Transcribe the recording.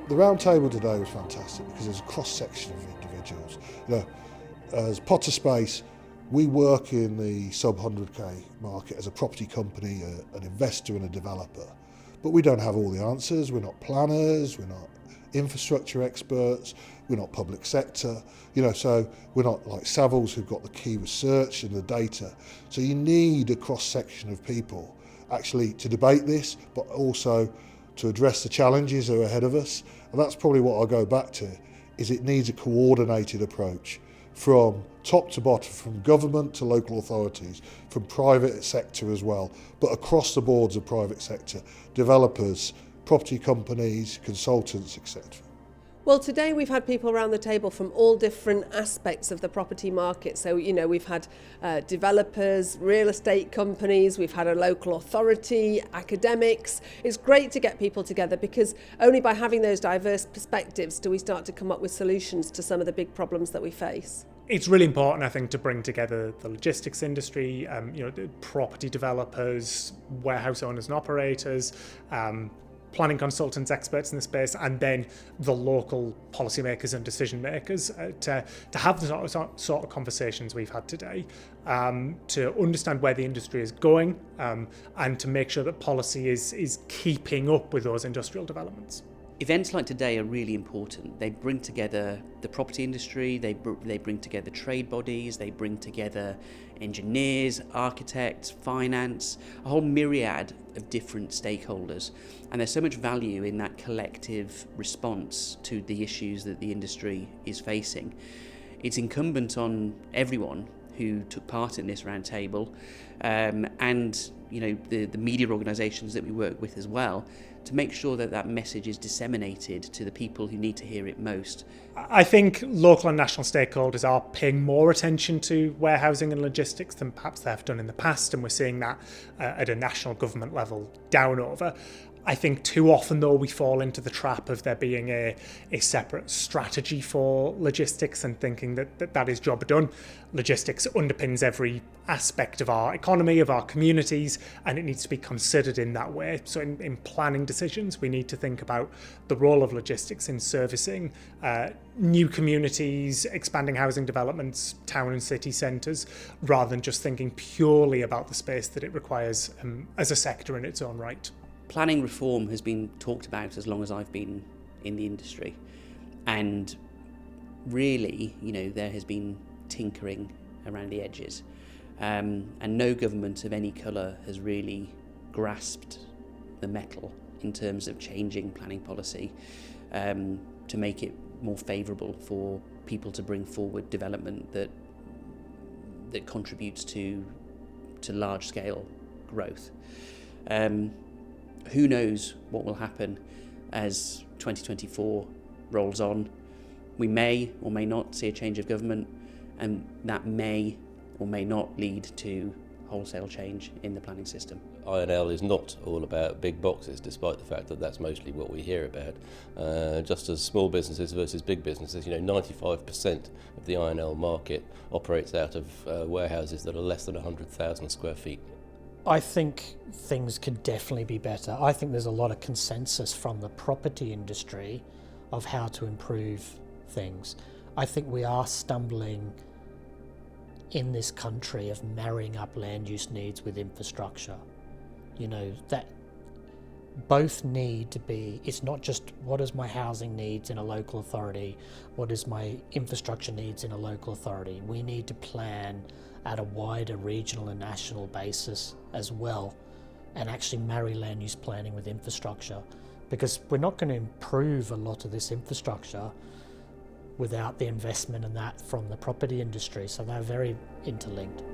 The roundtable today was fantastic because there's a cross-section of individuals. You know, as Potter Space, we work in the sub-100K market as a property company, an investor and a developer. But we don't have all the answers. We're not planners, we're not infrastructure experts, we're not public sector, so we're not like Savills who've got the key research and the data. So you need a cross-section of people actually to debate this, but also to address the challenges that are ahead of us. And that's probably what I'll go back to, is it needs a coordinated approach from top to bottom, from government to local authorities, from private sector as well, but across the boards of private sector, developers, property companies, consultants, etc. Well, today we've had people around the table from all different aspects of the property market. So, we've had developers, real estate companies, we've had a local authority, academics. It's great to get people together because only by having those diverse perspectives do we start to come up with solutions to some of the big problems that we face. It's really important, I think, to bring together the logistics industry, the property developers, warehouse owners and operators, planning consultants, experts in the space, and then the local policymakers and decision makers to have the sort of conversations we've had today, to understand where the industry is going, and to make sure that policy is keeping up with those industrial developments. Events like today are really important. They bring together the property industry, they bring together trade bodies, they bring together engineers, architects, finance, a whole myriad of different stakeholders. And there's so much value in that collective response to the issues that the industry is facing. It's incumbent on everyone who took part in this roundtable, and the media organisations that we work with as well, to make sure that that message is disseminated to the people who need to hear it most. I think local and national stakeholders are paying more attention to warehousing and logistics than perhaps they have done in the past, and we're seeing that at a national government level down over. I think too often, though, we fall into the trap of there being a separate strategy for logistics and thinking that is job done. Logistics underpins every aspect of our economy, of our communities, and it needs to be considered in that way. So in planning decisions, we need to think about the role of logistics in servicing new communities, expanding housing developments, town and city centres, rather than just thinking purely about the space that it requires as a sector in its own right. Planning reform has been talked about as long as I've been in the industry, and really, there has been tinkering around the edges, and no government of any colour has really grasped the mettle in terms of changing planning policy to make it more favourable for people to bring forward development that contributes to large-scale growth. Who knows what will happen as 2024 rolls on. We may or may not see a change of government, and that may or may not lead to wholesale change in the planning system. I&L is not all about big boxes, despite the fact that that's mostly what we hear about. Just as small businesses versus big businesses, 95% of the I&L market operates out of warehouses that are less than 100,000 square feet. I think things could definitely be better. I think there's a lot of consensus from the property industry of how to improve things. I think we are stumbling in this country of marrying up land use needs with infrastructure. That both need to be, it's not just what is my housing needs in a local authority, what is my infrastructure needs in a local authority. We need to plan at a wider regional and national basis as well, and actually marry land use planning with infrastructure, because we're not going to improve a lot of this infrastructure without the investment in that from the property industry, so they're very interlinked.